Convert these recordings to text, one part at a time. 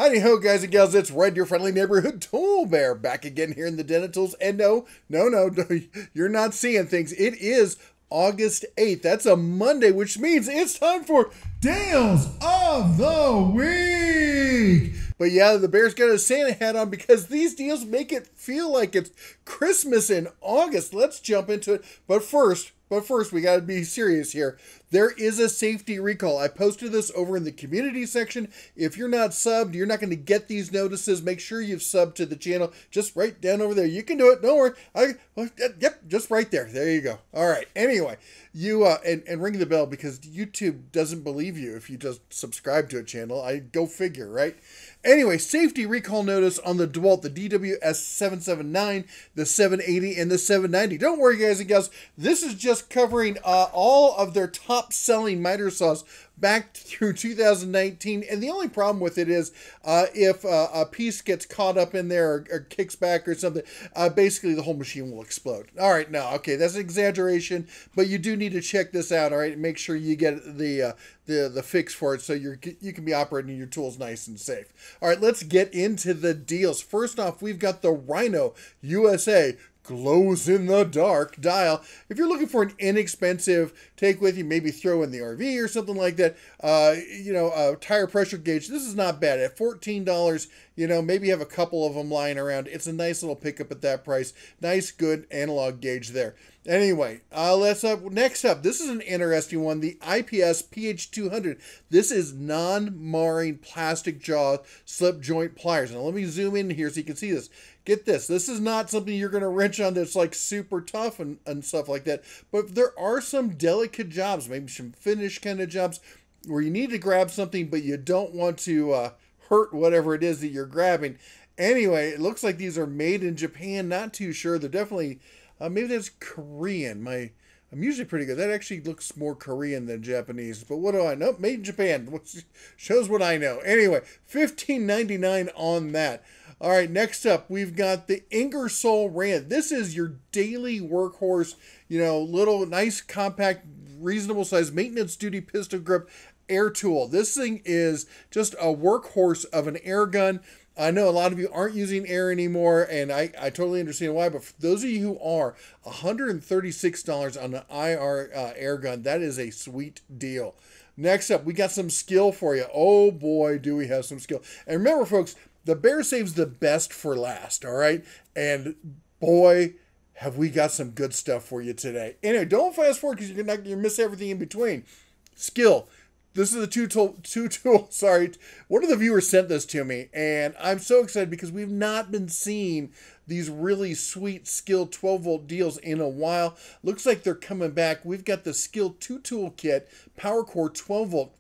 Howdy ho, guys and gals, it's Red, your friendly neighborhood tool bear, back again here in the Den of Tools. And no, you're not seeing things. It is August 8th. That's a Monday, which means it's time for Deals of the Week. But yeah, the bear's got a Santa hat on because these deals make it feel like it's Christmas in August. Let's jump into it. But first, we got to be serious here. There is a safety recall. I posted this over in the community section. If you're not subbed, you're not going to get these notices. Make sure you've subbed to the channel. Just right down over there. You can do it. Don't worry. Yep, just right there. There you go. All right. Anyway, you and ring the bell because YouTube doesn't believe you if you just subscribe to a channel. I go figure, right? Anyway, safety recall notice on the DeWalt, the DWS779, the 780, and the 790. Don't worry, guys and gals. This is just covering all of their top-selling miter saws back through 2019. And the only problem with it is if a piece gets caught up in there or kicks back or something, basically the whole machine will explode. All right, no, okay, that's an exaggeration, but you do need to check this out, all right? Make sure you get the fix for it so you can be operating your tools nice and safe. All right, let's get into the deals. First off, we've got the Rhino USA glows in the dark dial. If you're looking for an inexpensive take with you, maybe throw in the RV or something like that, a tire pressure gauge, this is not bad. At $14, maybe have a couple of them lying around. It's a nice little pickup at that price. Nice, good analog gauge there. Anyway, next up, this is an interesting one, the IPS PH200. This is non-marring plastic jaw slip joint pliers. Now let me zoom in here so you can see this. Get this, this is not something you're going to wrench on that's like super tough and stuff like that, but there are some delicate jobs, maybe some finish kind of jobs where you need to grab something, but you don't want to hurt whatever it is that you're grabbing. Anyway, it looks like these are made in Japan, not too sure. They're definitely... maybe that's Korean. I'm usually pretty good. That actually looks more Korean than Japanese. But what do I know? Made in Japan. Which shows what I know. Anyway, $15.99 on that. All right, next up, we've got the Ingersoll Rant. This is your daily workhorse, little nice, compact, reasonable size maintenance duty pistol grip air tool. This thing is just a workhorse of an air gun. I know a lot of you aren't using air anymore, and I totally understand why, but for those of you who are, $136 on an IR air gun, that is a sweet deal. Next up, we got some skill for you. Oh boy, do we have some skill. And remember, folks, the bear saves the best for last, all right? And boy, have we got some good stuff for you today. Anyway, don't fast forward because you're going to miss everything in between. Skill. This is the two tool, sorry. One of the viewers sent this to me, and I'm so excited because we've not been seeing these really sweet Skill 12-volt deals in a while. Looks like they're coming back. We've got the Skill 2-tool kit, Power Core 12-volt,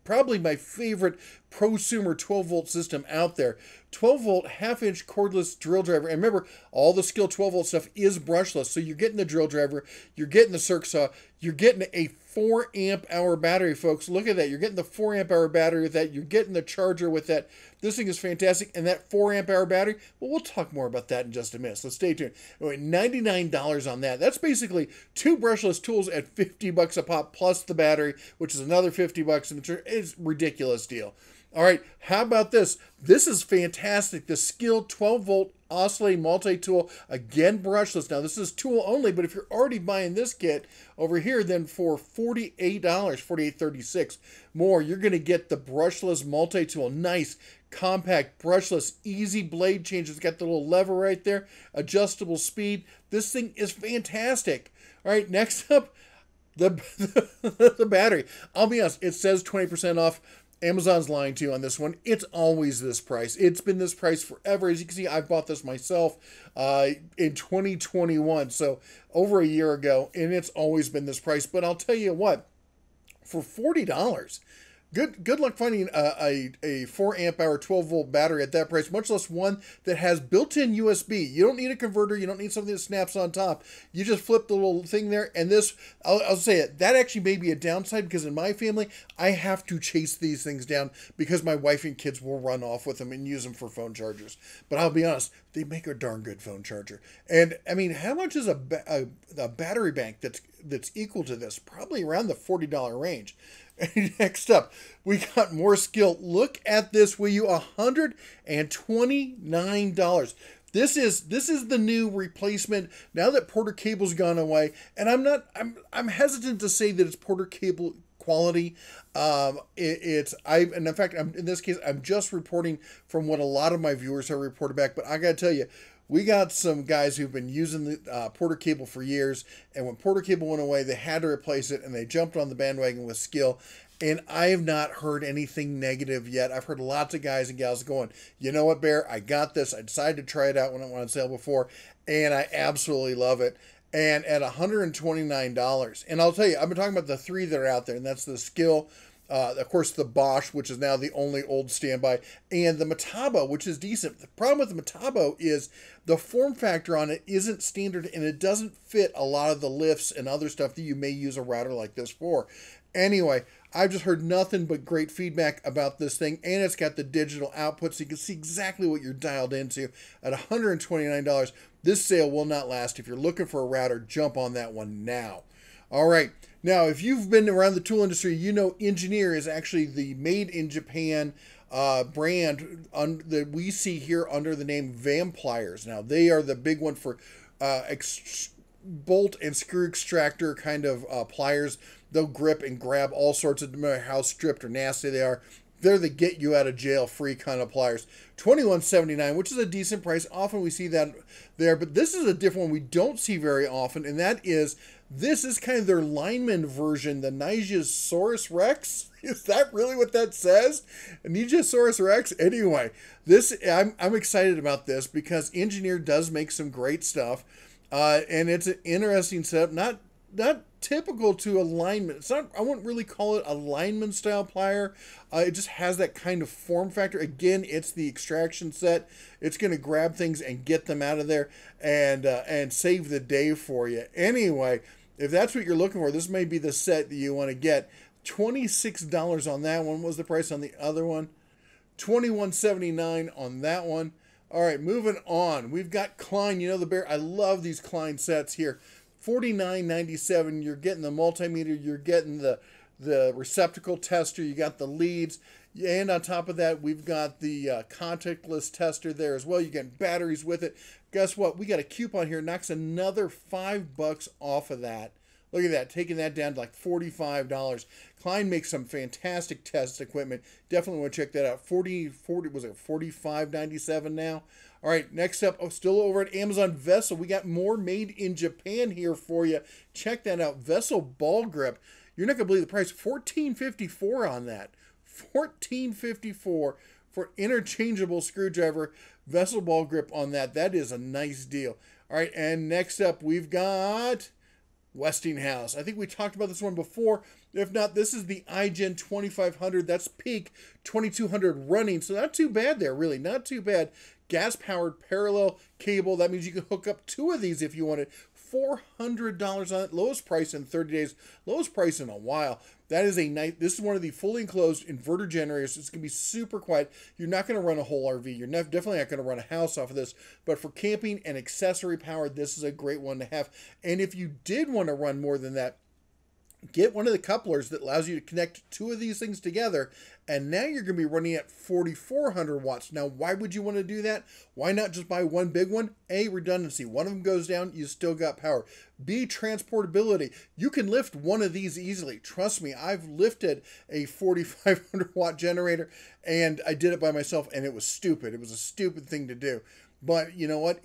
probably my favorite prosumer 12-volt system out there. 12-volt half-inch cordless drill driver. And remember, all the Skill 12-volt stuff is brushless. So you're getting the drill driver, you're getting the Circ Saw, you're getting a 4 amp hour battery, folks. Look at that. You're getting the 4 amp hour battery with that. You're getting the charger with that. This thing is fantastic. And that 4 amp hour battery, well, we'll talk more about that in just a minute. So stay tuned. Anyway, $99 on that. That's basically 2 brushless tools at $50 a pop plus the battery, which is another $50. And it's a ridiculous deal. All right, how about this? This is fantastic. The Skill 12-volt oscillating multi-tool, again brushless. Now, this is tool only, but if you're already buying this kit over here, then for $48, $48.36 more, you're going to get the brushless multi-tool. Nice, compact, brushless, easy blade change. It's got the little lever right there, adjustable speed. This thing is fantastic. All right, next up, the battery. I'll be honest, it says 20% off. Amazon's lying to you on this one. It's always this price. It's been this price forever. As you can see, I bought this myself in 2021, so over a year ago, and it's always been this price. But I'll tell you what, for $40, good luck finding a 4 amp hour 12-volt battery at that price, much less one that has built-in USB. You don't need a converter. You don't need something that snaps on top. You just flip the little thing there, and this, I'll say it, that actually may be a downside because in my family, I have to chase these things down because my wife and kids will run off with them and use them for phone chargers. But I'll be honest, they make a darn good phone charger. And, I mean, how much is a battery bank that's equal to this? Probably around the $40 range. Next up, we got more skill. Look at this, will you? $129. This is the new replacement now that Porter cable's gone away, and I'm hesitant to say that it's Porter cable quality. And in fact, in this case, I'm just reporting from what a lot of my viewers have reported back. But I gotta tell you, we got some guys who've been using the Porter cable for years, and when Porter cable went away, they had to replace it, and they jumped on the bandwagon with skill. And I have not heard anything negative yet. I've heard lots of guys and gals going, you know what, Bear, I got this. I decided to try it out when it went on sale before, and I absolutely love it. And at $129, and I'll tell you, I've been talking about the three that are out there, and that's the skill, of course, the Bosch, which is now the only old standby, and the Metabo, which is decent. The problem with the Metabo is the form factor on it isn't standard, and it doesn't fit a lot of the lifts and other stuff that you may use a router like this for. Anyway, I've just heard nothing but great feedback about this thing, and it's got the digital output, so you can see exactly what you're dialed into. At $129, this sale will not last. If you're looking for a router, jump on that one now. All right. Now, if you've been around the tool industry, you know Engineer is actually the made-in-Japan brand that we see here under the name Vampliers. Now, they are the big one for bolt and screw extractor kind of pliers. They'll grip and grab all sorts of, no matter how stripped or nasty they are. They're the get you out of jail free kind of pliers. $21.79, which is a decent price. Often we see that there, but this is a different one we don't see very often, and that is, this is kind of their lineman version, the Nigersaurus Rex. Is that really what that says? Nigersaurus Rex? Anyway, I'm excited about this because Engineer does make some great stuff, and it's an interesting setup. Not typical to alignment. It's not, I wouldn't really call it a lineman style plier. It just has that kind of form factor. Again, it's the extraction set. It's going to grab things and get them out of there and save the day for you. Anyway, if that's what you're looking for, this may be the set that you want to get. $26 on that one. What was the price on the other one? $21.79 on that one. All right, moving on. We've got Klein. You know the Bear. I love these Klein sets here. $49.97. You're getting the multimeter. You're getting the receptacle tester. You got the leads. And on top of that, we've got the contactless tester there as well. You get batteries with it. Guess what? We got a coupon here. Knocks another $5 off of that. Look at that. Taking that down to like $45. Klein makes some fantastic test equipment. Definitely want to check that out. Was it $45.97 now? All right, next up, still over at Amazon Vessel, we got more made in Japan here for you. Check that out. Vessel ball grip. You're not going to believe the price. $14.54 on that. $14.54 for interchangeable screwdriver. Vessel ball grip on that. That is a nice deal. All right, and next up, we've got Westinghouse. I think we talked about this one before. If not, this is the iGen 2500. That's peak 2200 running. So not too bad there, really. Not too bad. Gas-powered parallel cable. That means you can hook up two of these if you wanted. $400 on it. Lowest price in 30 days. Lowest price in a while. That is a nice. This is one of the fully enclosed inverter generators. It's going to be super quiet. You're not going to run a whole RV. You're definitely not going to run a house off of this. But for camping and accessory power, this is a great one to have. And if you did want to run more than that, get one of the couplers that allows you to connect two of these things together, and now you're going to be running at 4,400 watts. Now, why would you want to do that? Why not just buy one big one? A, redundancy. One of them goes down, you still got power. B, transportability. You can lift one of these easily. Trust me, I've lifted a 4,500 watt generator, and I did it by myself, and it was stupid. It was a stupid thing to do. But you know what?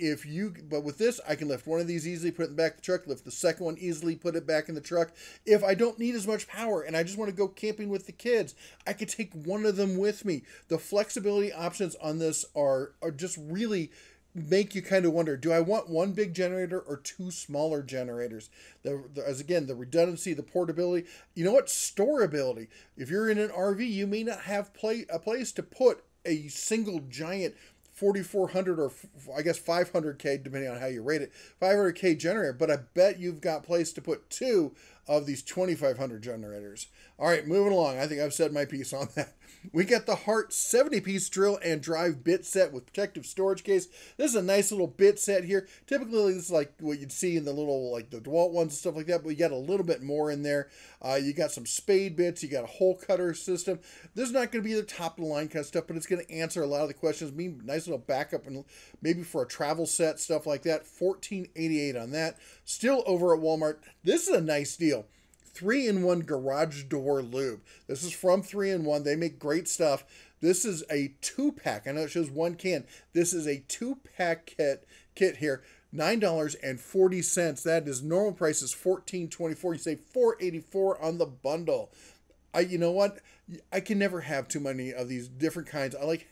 But with this, I can lift one of these easily, put it in the back of the truck, lift the second one easily, put it back in the truck. If I don't need as much power and I just want to go camping with the kids, I could take one of them with me. The flexibility options on this are just really make you kind of wonder, do I want one big generator or two smaller generators? As again, the redundancy, the portability. You know what? Storability. If you're in an RV, you may not have a place to put a single giant 4,400 or I guess 500K, depending on how you rate it, 500K generator, but I bet you've got place to put two of these 2500 generators. All right, moving along. I think I've said my piece on that. We got the Hart 70-piece drill and drive bit set with protective storage case. This is a nice little bit set here. Typically, this is like what you'd see in the little, like the DeWalt ones and stuff like that, but you got a little bit more in there. You got some spade bits. You got a hole cutter system. This is not going to be the top of the line kind of stuff, but it's going to answer a lot of the questions. Be nice little backup and maybe for a travel set, stuff like that. $14.88 on that. Still over at Walmart. This is a nice deal. 3-in-1 garage door lube. This is from 3-in-1. They make great stuff. This is a 2-pack. I know it shows 1 can. This is a 2-pack kit here. $9.40. That is normal price is $14.24. You save $4.84 on the bundle. You know what? I can never have too many of these different kinds. I like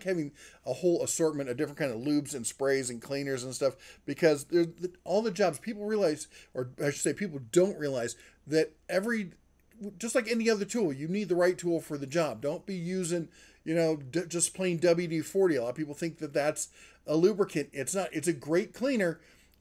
having a whole assortment of different kind of lubes and sprays and cleaners and stuff, because there's all the jobs people realize, or I should say people don't realize, that just like any other tool, you need the right tool for the job. Don't be using, just plain WD-40. A lot of people think that that's a lubricant. It's not. It's a great cleaner,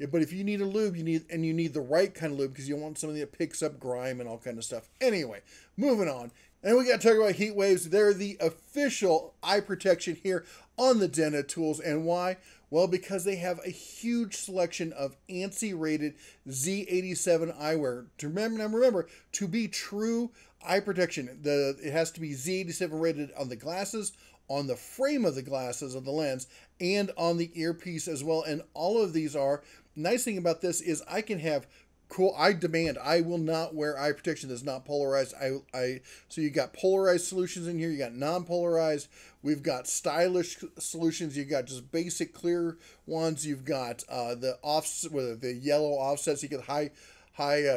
but if you need a lube, you need the right kind of lube, because you want something that picks up grime and all kind of stuff. Anyway, moving on. And we got to talk about heat waves. They're the official eye protection here on the Den of Tools. And why? Well, because they have a huge selection of ANSI rated Z87 eyewear. Remember, to be true eye protection, it has to be Z87 rated on the glasses, on the frame of the glasses of the lens, and on the earpiece as well. And all of these are. Nice thing about this is I can have I will not wear eye protection that's not polarized. So you got polarized solutions in here. You got non-polarized. We've got stylish solutions. You got just basic clear ones. You've got the yellow offsets. You get high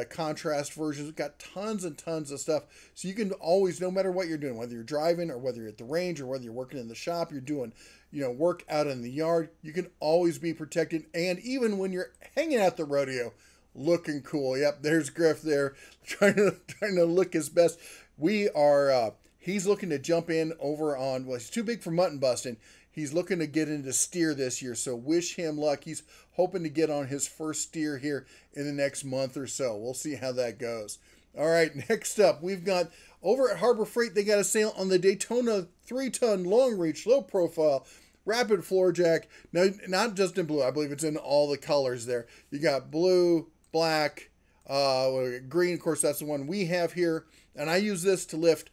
contrast versions. We've got tons and tons of stuff. So you can always, no matter what you're doing, whether you're driving or whether you're at the range or whether you're working in the shop, you're doing work out in the yard, you can always be protected. And even when you're hanging out the rodeo, looking cool. Yep, there's Griff there trying to look his best. He's looking to jump in over on, he's too big for mutton busting. He's looking to get into steer this year, so wish him luck. He's hoping to get on his first steer here in the next month or so. We'll see how that goes. All right, next up, we've got over at Harbor Freight, they got a sale on the Daytona 3-ton long reach, low profile, rapid floor jack. Now, not just in blue, I believe it's in all the colors there. You got blue, black, green, of course, that's the one we have here. And I use this to lift,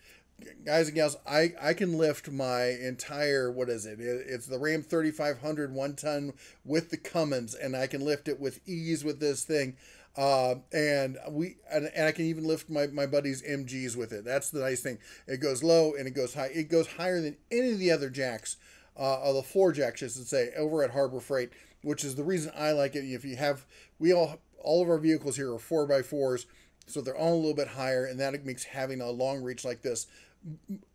guys and gals, I can lift my entire, it's the Ram 3500 1-ton with the Cummins, and I can lift it with ease with this thing. And I can even lift my buddy's MGs with it. That's the nice thing. It goes low and it goes high. It goes higher than any of the other jacks, the floor jacks, I should say, over at Harbor Freight, which is the reason I like it. All of our vehicles here are 4x4s, so they're all a little bit higher, and that makes having a long reach like this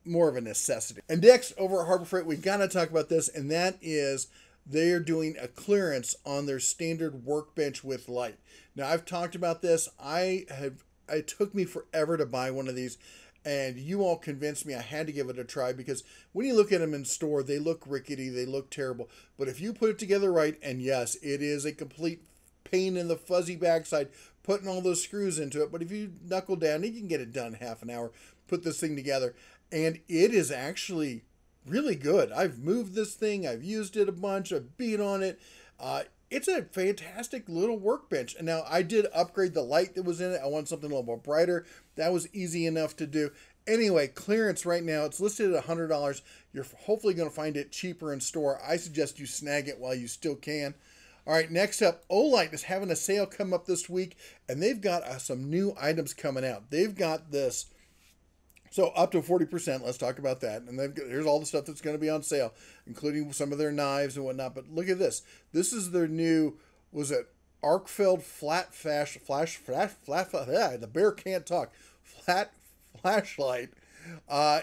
more of a necessity. And next, over at Harbor Freight, we got to talk about this, and that is they're doing a clearance on their standard workbench with light. Now, I've talked about this. It took me forever to buy one of these, and you all convinced me I had to give it a try, because when you look at them in store, they look rickety, they look terrible. But if you put it together right, and yes, it is a complete pain in the fuzzy backside putting all those screws into it, but if you knuckle down, you can get it done in half an hour, put this thing together, and it is actually really good. I've moved this thing, I've used it a bunch, I've beat on it. It's a fantastic little workbench. And now I did upgrade the light that was in it. I want something a little more brighter. That was easy enough to do. Anyway, clearance right now, it's listed at $100. You're hopefully going to find it cheaper in store. I suggest you snag it while you still can. All right, next up, Olight is having a sale come up this week, and they've got some new items coming out. They've got this, so up to 40%, let's talk about that. And here's all the stuff that's going to be on sale, including some of their knives and whatnot. But look at this. This is their new, Arcfeld flat the bear can't talk, flat flashlight,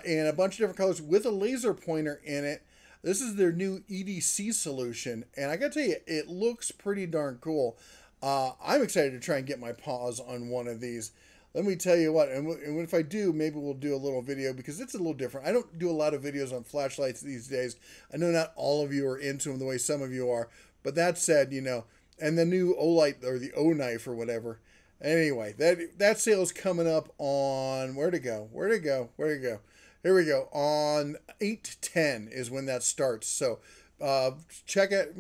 in a bunch of different colors with a laser pointer in it. This is their new EDC solution, and I gotta tell you, it looks pretty darn cool. I'm excited to try and get my paws on one of these. Let me tell you what, and if I do, maybe we'll do a little video, because it's a little different. I don't do a lot of videos on flashlights these days. I know not all of you are into them the way some of you are, but that said, and the new Olight, or the O knife or whatever, Anyway, that sale is coming up on where to go? Here we go. On 8/10 is when that starts. So check it.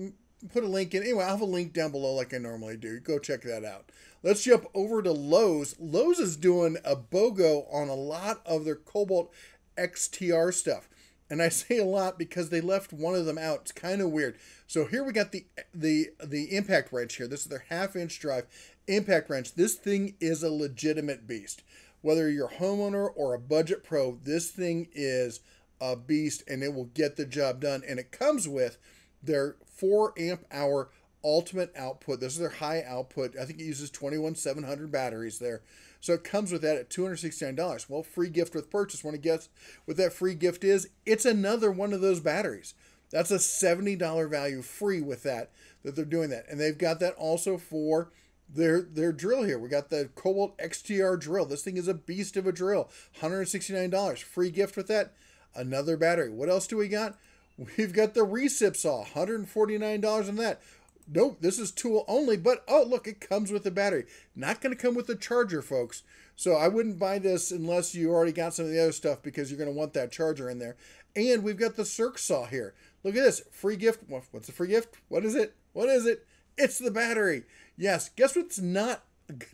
Put a link in. Anyway, I'll have a link down below like I normally do. Go check that out. Let's jump over to Lowe's. Lowe's is doing a BOGO on a lot of their Cobalt Xtr stuff. And I say a lot because they left one of them out. It's kind of weird. So here we got the impact wrench here. This is their 1/2-inch drive impact wrench. This thing is a legitimate beast. Whether you're a homeowner or a budget pro, this thing is a beast and it will get the job done. And it comes with their 4 amp hour ultimate output. This is their high output. I think it uses 21,700 batteries there. So it comes with that at $269. Well, free gift with purchase. Want to guess what that free gift is? It's another one of those batteries. That's a $70 value free with that they're doing that. And they've got that also for their drill here. We got the Cobalt Xtr Drill. This thing is a beast of a drill. $169. Free gift with that. Another battery. What else do we got? We've got the recip saw. $149 on that. Nope, this is tool only, but oh, look, it comes with a battery. Not going to come with a charger, folks. So I wouldn't buy this unless you already got some of the other stuff because you're going to want that charger in there. And we've got the Circ Saw here. Look at this. Free gift. What's the free gift? What is it? What is it? It's the battery. Yes, guess what's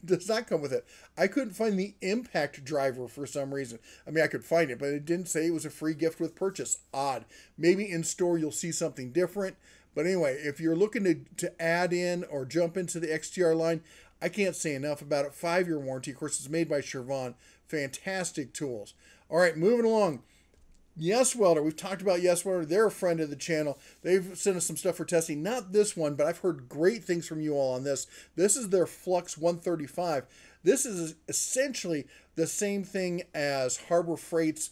does not come with it? I couldn't find the impact driver for some reason. I mean, I could find it, but it didn't say it was a free gift with purchase. Odd. Maybe in store you'll see something different. But anyway, if you're looking to add in or jump into the XTR line, I can't say enough about it. 5-year warranty. Of course, it's made by Chevron. Fantastic tools. All right, moving along. Yes Welder. We've talked about Yes Welder. They're a friend of the channel. They've sent us some stuff for testing. Not this one, but I've heard great things from you all on this. This is their Flux 135. This is essentially the same thing as Harbor Freight's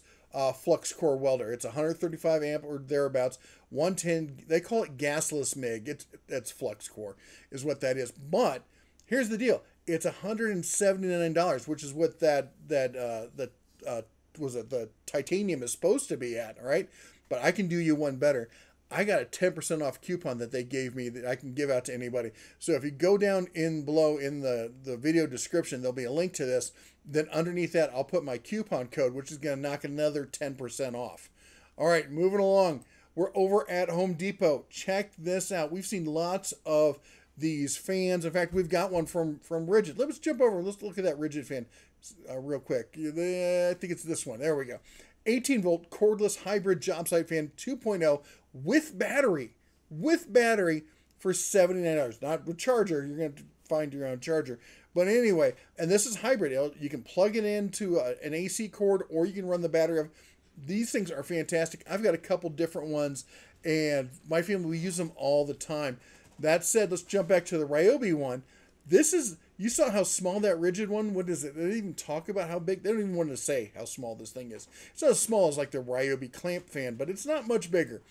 Flux Core Welder. It's 135 amp or thereabouts. 110. They call it gasless MIG. That's Flux Core is what that is. But here's the deal. It's $179, which is what the titanium is supposed to be at, all right? But I can do you one better. I got a 10% off coupon that they gave me that I can give out to anybody. So if you go down below in the video description, there'll be a link to this. Then underneath that, I'll put my coupon code, which is going to knock another 10% off. All right, moving along. We're over at Home Depot. Check this out. We've seen lots of these fans. In fact, we've got one from Rigid. Let's jump over. Let's look at that Rigid fan real quick. I think it's this one. There we go. 18-volt cordless hybrid job site fan 2.0 with battery for $79. Not with charger. You're going to find your own charger. But anyway, and this is hybrid. You can plug it into an AC cord or you can run the battery of. These things are fantastic. I've got a couple different ones, and my family, we use them all the time. That said, let's jump back to the Ryobi one. This is, you saw how small that Rigid one, what is it? They didn't even talk about how big, they don't even want to say how small this thing is. It's not as small as like the Ryobi clamp fan, but it's not much bigger.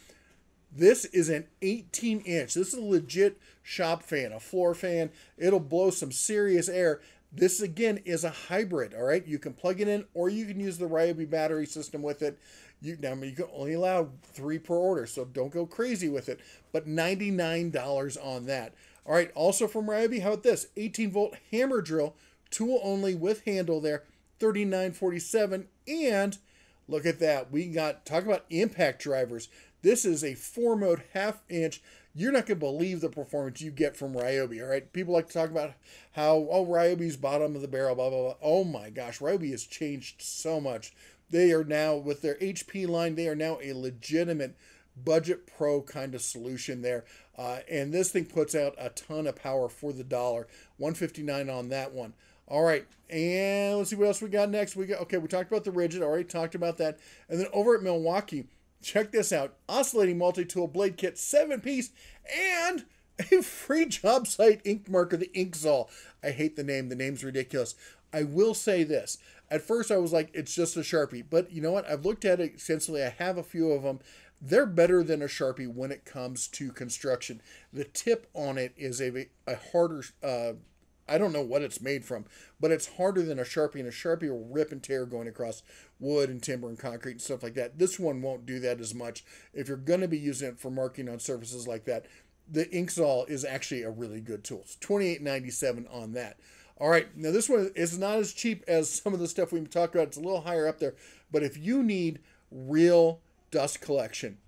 This is an 18-inch. This is a legit shop fan, a floor fan. It'll blow some serious air. This, again, is a hybrid, all right? You can plug it in, or you can use the Ryobi battery system with it. You can only allow 3 per order, so don't go crazy with it. But $99 on that. All right, also from Ryobi, how about this? 18-volt hammer drill, tool only with handle there, $39.47. And look at that. We got, talk about impact drivers. This is a 4-mode 1/2-inch. You're not going to believe the performance you get from Ryobi, all right? People like to talk about how, oh, Ryobi's bottom of the barrel, blah, blah, blah. Oh, my gosh, Ryobi has changed so much. They are now, with their HP line, they are now a legitimate budget pro kind of solution there. And this thing puts out a ton of power for the dollar. $159 on that one. All right, and let's see what else we got next. We talked about the Rigid, already talked about that. And then over at Milwaukee, check this out. Oscillating multi-tool blade kit, 7-piece, and a free job site ink marker, the Ingersoll. I hate the name. The name's ridiculous. I will say this. At first, I was like, it's just a Sharpie. But you know what? I've looked at it extensively. I have a few of them. They're better than a Sharpie when it comes to construction. The tip on it is a harder, I don't know what it's made from, but it's harder than a Sharpie, and a Sharpie will rip and tear going across wood and timber and concrete and stuff like that. This one won't do that as much. If you're going to be using it for marking on surfaces like that, the Ingersoll is actually a really good tool. It's $28.97 on that. All right, now this one is not as cheap as some of the stuff we've talked about. It's a little higher up there. But if you need real dust collection,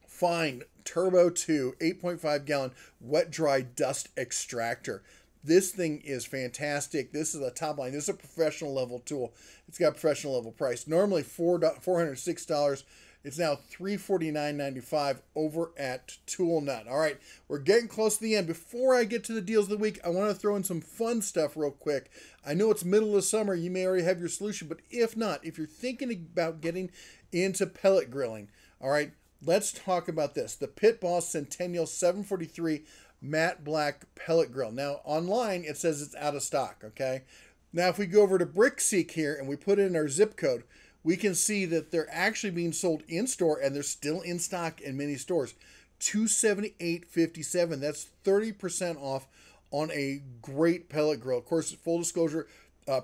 find Turbo 2 8.5 gallon wet dry dust extractor. This thing is fantastic. This is a top line. This is a professional level tool. It's got a professional level price. Normally $406. It's now $349.95 over at Tool Nut. All right, we're getting close to the end. Before I get to the deals of the week, I want to throw in some fun stuff real quick. I know it's middle of summer. You may already have your solution, but if not, if you're thinking about getting into pellet grilling, all right, let's talk about this. The Pit Boss Centennial 743 matte black pellet grill. Now, online, it says it's out of stock, okay? Now, if we go over to BrickSeek here and we put in our zip code, we can see that they're actually being sold in-store and they're still in stock in many stores. $278.57. That's 30% off on a great pellet grill. Of course, full disclosure,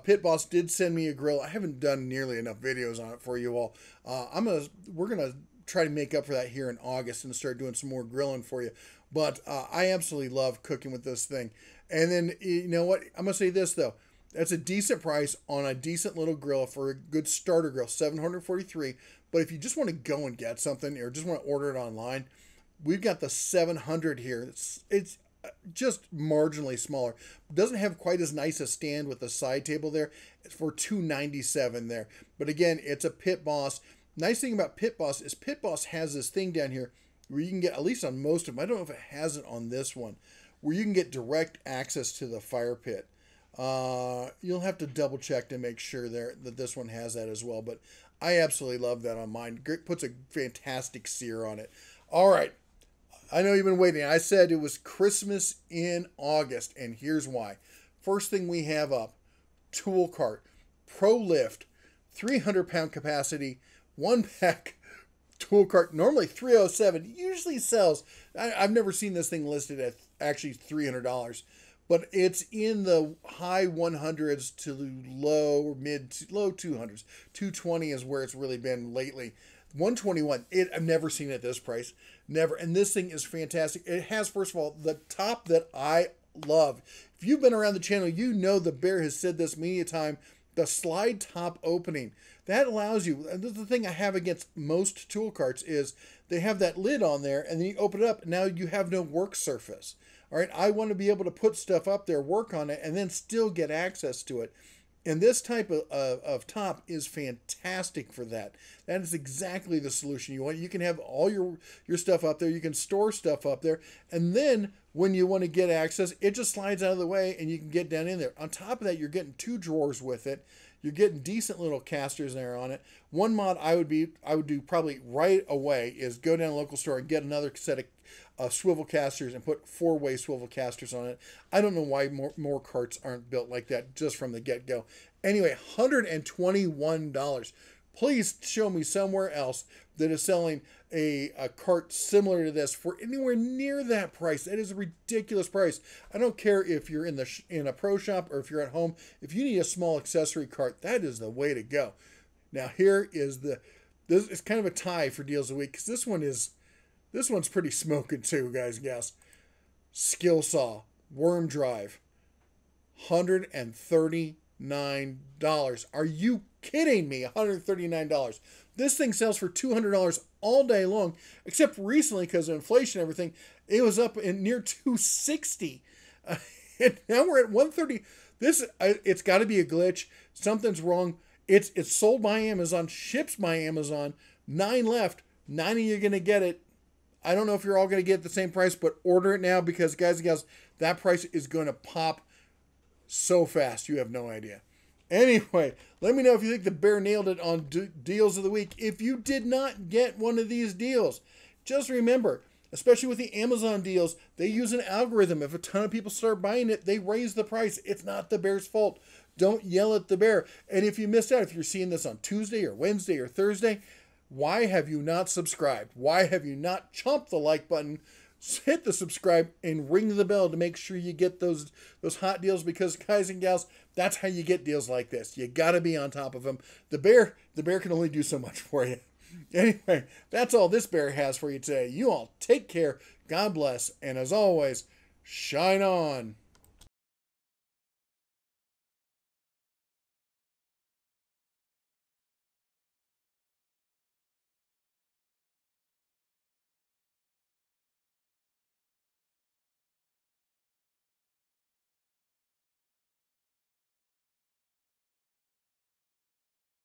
Pit Boss did send me a grill. I haven't done nearly enough videos on it for you all. We're gonna try to make up for that here in August and start doing some more grilling for you. But I absolutely love cooking with this thing. And then, you know what? I'm going to say this, though. That's a decent price on a decent little grill for a good starter grill, $743. But if you just want to go and get something or just want to order it online, we've got the 700 here. It's just marginally smaller. It doesn't have quite as nice a stand with the side table there. It's for $297 there. But again, it's a Pit Boss. Nice thing about Pit Boss is Pit Boss has this thing down here where you can get, at least on most of them, I don't know if it has it on this one, where you can get direct access to the fire pit. You'll have to double check to make sure that this one has that as well, but I absolutely love that on mine. It puts a fantastic sear on it. All right, I know you've been waiting. I said it was Christmas in August, and here's why. First thing we have up, Tool Cart, Pro Lift, 300-pound capacity, 1-pack tool cart, normally $307, usually sells. I've never seen this thing listed at actually $300, but it's in the high 100s to low 200s. 220 is where it's really been lately. 121, I've never seen it at this price, never. And this thing is fantastic. It has, first of all, the top that I love. If you've been around the channel, you know the Bear has said this many a time. The slide top opening, that allows you, and this is the thing I have against most tool carts, is they have that lid on there and then you open it up and now you have no work surface. All right, I want to be able to put stuff up there, work on it, and then still get access to it. And this type of top is fantastic for that. That is exactly the solution you want. You can have all your stuff up there. You can store stuff up there. And then when you want to get access, it just slides out of the way and you can get down in there. On top of that, you're getting 2 drawers with it. You're getting decent little casters there on it. One mod I would do probably right away is go down to a local store and get another set of swivel casters and put 4-way swivel casters on it. I don't know why more carts aren't built like that just from the get-go. Anyway, $121. Please show me somewhere else that is selling a cart similar to this for anywhere near that price. That is a ridiculous price. I don't care if you're in a pro shop or if you're at home. If you need a small accessory cart, that is the way to go. Now here is this is kind of a tie for deals of the week because this one's pretty smoking too, guys and gals. Skill Saw Worm Drive, $139. Are you kidding me? $139. This thing sells for $200 all day long, except recently because of inflation and everything, it was up in near $260. And now we're at $130. It's got to be a glitch. Something's wrong. It's sold by Amazon, ships by Amazon. 9 left. 9 of you are going to get it. I don't know if you're all going to get it the same price, but order it now because, guys and gals, that price is going to pop so fast. You have no idea. Anyway, let me know if you think the Bear nailed it on deals of the week. If you did not get one of these deals, just remember, especially with the Amazon deals, they use an algorithm. If a ton of people start buying it, they raise the price. It's not the Bear's fault. Don't yell at the Bear. And if you missed out, if you're seeing this on Tuesday or Wednesday or Thursday, why have you not subscribed? Why have you not chomped the like button? Hit the subscribe and ring the bell to make sure you get those hot deals, because, guys and gals, that's how you get deals like this. You got to be on top of them. The Bear can only do so much for you. Anyway, that's all this Bear has for you today. You all take care. God bless. And as always, shine on.